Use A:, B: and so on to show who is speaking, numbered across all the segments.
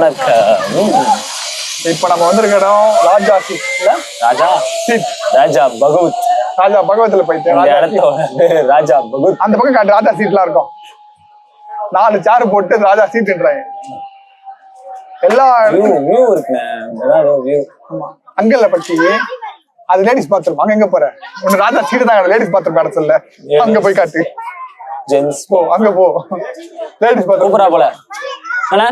A: வணக்கம்.
B: இப்ப நம்ம வந்திருக்க இடம் ராஜா சீட் இல்ல?
A: ராஜா
B: சீட்
A: ராஜா பகவத்.
B: ராஜா பகவத்ல போயிட்டு
A: ராஜா பகவத்
B: அந்த பக்கம் காட்டு ராஜா சீட்லாம் இருக்கும். 4 சேர் போட்டு ராஜா சீட்ன்றாங்க. எல்லா
A: வியூ இருக்குங்க.
B: அங்கல்ல பத்தி அது லேடிஸ் பாத்ரூம். அங்க எங்க போற? ஒண்ணு ராஜா சீட் தான் லேடிஸ் பாத்ரூம் கடத்தல. அங்க போய் காட்டு.
A: ஜென்ஸ்
B: போ அங்க போ. லேடிஸ் பாத்ரூம்
A: சூப்பரா போல. அண்ணா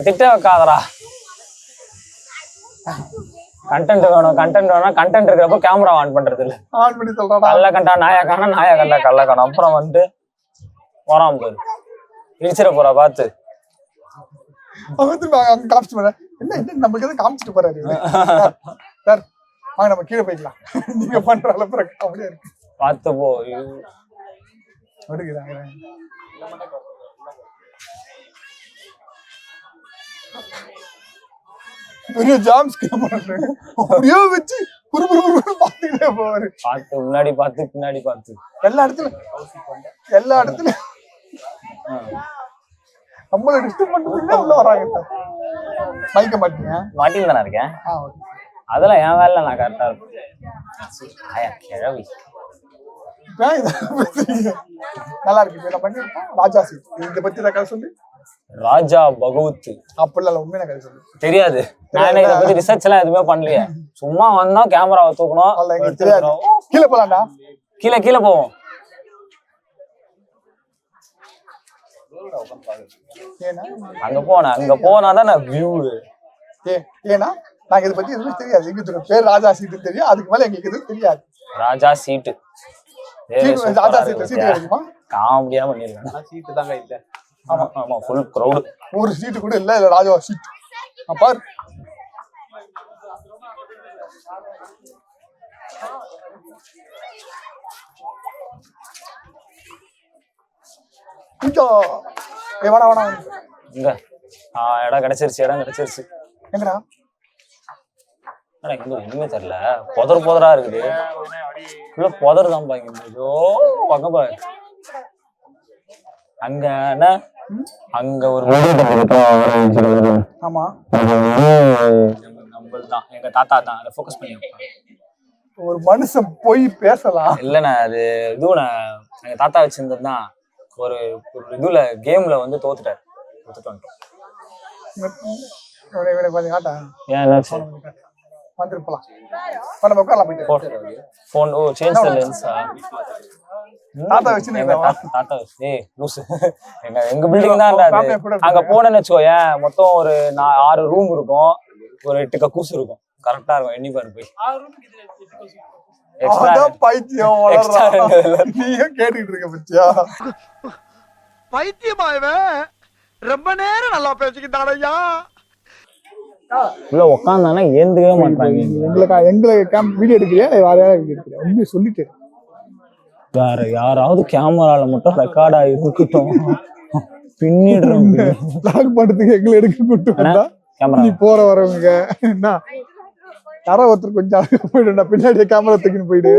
A: திட்ட வைக்காதரா. கண்டென்ட் வேணும் கண்டென்ட் இருக்கிறப்ப கேமரா ஆன் பண்றது இல்ல.
B: ஆன் பண்ணி சொல்றடா.
A: கல்ல கண்டா நாயா கண்டா கல்ல காணும். அப்புறம் வந்து வராம போயிரு. இடிச்சிட போறா பாத்து.
B: அங்க காமிச்சிட்டு போற. என்ன நமக்கு எதுவும் காமிச்சிட்டு போறாரு சார். வாங்க நம்ம கீழே போய்க்கலாம். நீங்க பண்ற அளவுக்கு அப்படியே இருக்கு.
A: பாத்து போ.
B: வருகிறாங்க. பெரிய ஜாம்ஸ் அப்படியே வச்சு பாத்துக்கிட்டே போவாரு.
A: பாத்து முன்னாடி பாத்து பின்னாடி பாத்து
B: எல்லா இடத்துலயும் நம்மள டிஸ்டர்ப் பண்றதுக்கு உள்ள வராங்க. மயக்க மாட்டீங்க?
A: மாட்டின்னு தானே இருக்கேன். அதெல்லாம் என் வேலை நான் கரெக்டா இருப்பேன். கிழவி
B: நல்லா இருக்கு. என்ன பண்ணிருக்கோம்? ராஜா சீட். இதை பத்தி கதை சொல்லி.
A: ராஜா பகவத்
B: அப்படிலாம் உண்மையான கதை சொல்லு.
A: தெரியாது. நான் இதை பத்தி ரிசர்ச் எல்லாம் எதுவுமே பண்ணலையே. சும்மா வந்தா கேமராவை தூக்கணும்.
B: கீழே போலாம்டா.
A: கீழே போவோம். அங்க போனாதான் நான் வியூ.
B: ஏன்னா நாங்க இதை பத்தி எதுவுமே தெரியாது. எங்க பேர் ராஜா சீட்டு தெரியும். அதுக்கு மேல எங்களுக்கு எதுவும் தெரியாது.
A: ராஜா சீட்டு
B: ராஜா சீட்டு கிடைக்குமா?
A: காமெடியா பண்ணிருக்கேன். சீட்டு தாங்க இல்ல. ஆமா ஃபுல் கிரவுட்.
B: ஒரு சீட்டு கூட இல்ல. ராஜா சீட் பாரு. வேணா
A: இங்க இடம் கிடைச்சிருச்சு.
B: எங்கடா
A: இங்க ஒண்ணுமே தெரியல. புதரா இருக்குது. புதர் தான் பாங்க. ஐயோ பக்கம் பாரு. அங்க ஒரு
B: ஆமா
A: நம்மள்தான் எங்க தாத்தா தான். அதை ஃபோக்கஸ் பண்ணி
B: ஒரு மனுஷன் போய் பேசலாம்.
A: இல்லண்ணா அது இதுவும் எங்க தாத்தா வச்சிருந்ததுதான். ஒரு இதுல கேம்ல வந்து தோத்துட்டாரு. எங்க பில்டிங் தான். அங்க போனேன்னு வச்சுக்கோய, மொத்தம் ஒரு 6 ரூம் இருக்கும். ஒரு 8 கக்கூஸ் இருக்கும். கரெக்டா இருக்கும். எண்ணி பாரு போய்.
B: பைத்தியம் நீங்க கேட்டுட்டு இருக்க பத்தியா? பைத்தியமாயவே ரொம்ப நேரம் நல்லா பேசிக்கிட்டாரையா.
A: உள்ள உட்காந்தானா ஏந்துக்கவே மாட்டாங்க.
B: எங்களை வீடியோ எடுக்கிறியா? வேற யாராவது எடுக்கிறியா? உண்மையை சொல்லிட்டு
A: வேற யாராவது கேமரால மட்டும் ரெக்கார்ட் ஆகிருக்கட்டும், பின்னிடுறோம்.
B: லாக் பண்றதுக்கு எங்களை எடுக்க கூட்டு வந்தா
A: கேமரா
B: நீ போற வரவங்க என்ன யாரோ ஒருத்தர் கொஞ்சம் அழகா போயிடுடா, பின்னாடியே கேமரா தூக்கின்னு போயிடு.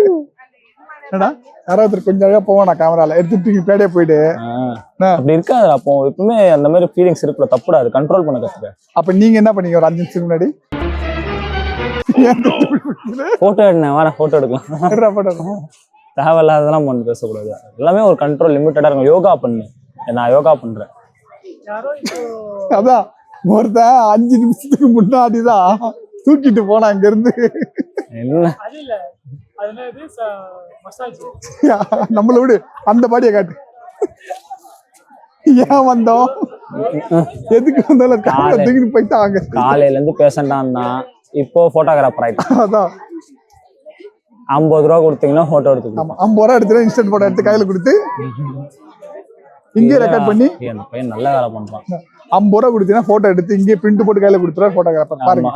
B: என்னடா யாரோ ஒருத்தர் கொஞ்சம் அழகா போவானா கேமரால எடுத்துட்டு பின்னாடியே போயிடு.
A: அப்படி இருக்காது. அப்போ எப்பவுமே அந்த மாதிரி ஃபீலிங்ஸ் இருக்குல்ல, தப்புடாது, கண்ட்ரோல் பண்ண கத்துக்க.
B: அப்ப நீங்க என்ன பண்ணீங்க ஒரு 5 நிமிஷத்துக்கு முன்னாடி?
A: போட்டோ எடுனேன், வர போட்டோ எடுக்கலாம். தேவையில்லாததெல்லாம் பண்ணி பேசக்கூடாது. எல்லாமே ஒரு கண்ட்ரோல் லிமிட்டடா இருக்கும். யோகா பண்ணு, நான் யோகா பண்றேன்.
B: அதான் ஒருத்தன் 5 நிமிஷத்துக்கு முன்னாடிதான் தூக்கிட்டு போனா அங்க இருந்து.
A: என்ன
B: நம்மள விடு, அந்த பாடியை காட்டு. ஏன் வந்தோம், எதுக்கு வந்தாலும் தூக்கிட்டு போயிட்டாங்க.
A: காலையில இருந்து பேசண்டான் தான், இப்போ போட்டோகிராஃபர் ஆயிட்டான்.
B: அதான்
A: 50 ரூபா கொடுத்தீங்கன்னா போட்டோ எடுத்துக்கலாம்.
B: 50 ரூபா எடுத்து இன்ஸ்டன்ட் போட்டோ எடுத்து கையில கொடுத்து இங்கே ரெக்கார்ட் பண்ணி.
A: அந்த பையன் நல்ல வேலை பண்றான்.
B: 50 ரூபா கொடுத்தீங்கன்னா போட்டோ எடுத்து இங்கே பிரிண்ட் போட்டு கையில கொடுத்துருவாரு போட்டோகிராஃபர். பாருங்க,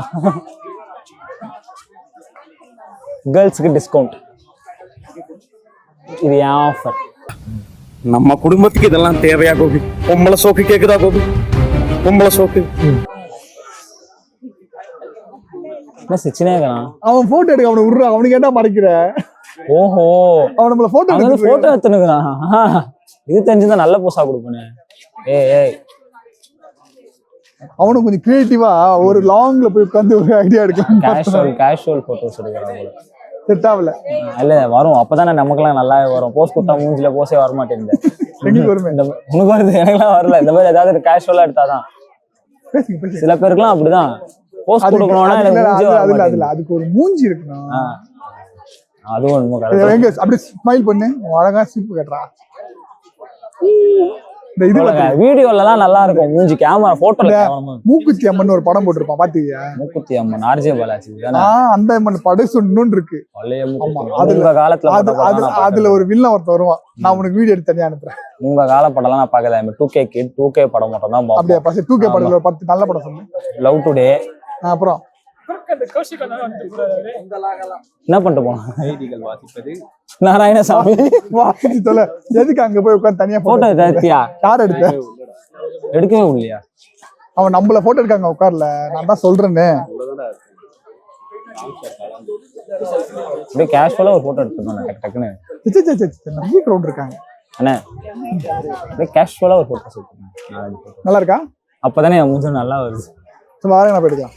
A: கேர்ள்ஸுக்கு டிஸ்கவுண்ட். இது ஏன் ஆஃபர்?
C: நம்ம குடும்பத்துக்கு இதெல்லாம் தேவையா கோபி? பொம்பளை சோக்கு கேக்குதா கோபி? பொம்பளை சோக்கு
A: என்ன சிச்சினே இருக்கான்
B: அவன். போட்டோ எடுக்க அவனை விடுறான், அவனுக்கு என்ன மறைக்கிற?
A: ஓஹோ,
B: அவன் நம்மள போட்டோ
A: எடுத்துனுக்குறான். இது தெரிஞ்சுதான் நல்ல போஸா கொடுப்பேனே. ஏய்
B: அவனும் கொஞ்சம் கிரியேட்டிவா ஒரு லாங்ல போய் உட்காந்து ஒரு ஐடியா எடுக்கலாம்.
A: கேஷுவல் போட்டோஸ் எடுக்கிறாங்க.
B: செட் ஆகல
A: இல்ல, வரும். அப்பதானே நமக்குலாம் நல்லாவே வரும். போஸ் கொடுத்தா மூஞ்சில போஸே வர மாட்டேங்குது. உனக்கு வருது, எனக்குலாம் வரல. இந்த மாதிரி ஏதாவது கேஷுவலா எடுத்தாதான். சில பேருக்குலாம் அப்படிதான் போஸ் கொடுக்கணும்னா
B: அதுக்கு ஒரு மூஞ்சி இருக்கணும்.
A: அதுவும்
B: அப்படியே ஸ்மைல் பண்ணு, அழகா சிரிப்பு கட்டுறா.
A: வீடியோல எல்லாம் நல்லா இருக்கும் மூஞ்சி, கேமரா போட்டோல.
B: மூக்குத்தி அம்மன் ஒரு படம் போட்டிருப்பான், பாத்தீங்க?
A: மூக்குத்தி அம்மன் ஆர்ஜே பாலாஜி.
B: அந்த அம்மன் படம் சொன்னு இருக்கு.
A: உங்க காலத்துல
B: அதுல ஒரு வில்லன் ஒருத்தர் வருவான். நான் உனக்கு வீடியோ எடுத்து தனியா அனுப்புறேன்.
A: உங்க கால படம் எல்லாம் நான் பாக்கல. 2K கிட் 2K படம் மட்டும் தான் பாப்பேன்.
B: அப்படியே 2K படத்துல 10 நல்ல படம் சொல்லு.
A: Love today.
B: அப்புறம்
A: என்ன பண்ணிட்டு போனோம்? நாராயணசாமி
B: வாசிச்சு தொலை. எதுக்கு அங்க போய் உட்காந்து தனியா
A: போட்டோ எடுத்தியா?
B: யார் எடுத்த?
A: எடுக்கவே இல்லையா?
B: அவன் நம்மள போட்டோ எடுக்காங்க உட்கார்ல. நான் தான் சொல்றேன்னு.
A: அப்படியே கேஷுவலா ஒரு போட்டோ எடுத்துக்கணும் டக்குன்னு.
B: நிறைய க்ரௌட் இருக்காங்க
A: அண்ணே. அப்படியே கேஷுவலா ஒரு போட்டோ எடுத்துக்கணும்.
B: நல்லா இருக்கா?
A: அப்பதானே மூஞ்சி நல்லா வருது.
B: வாங்க, நான் போயிடுக்கலாம்.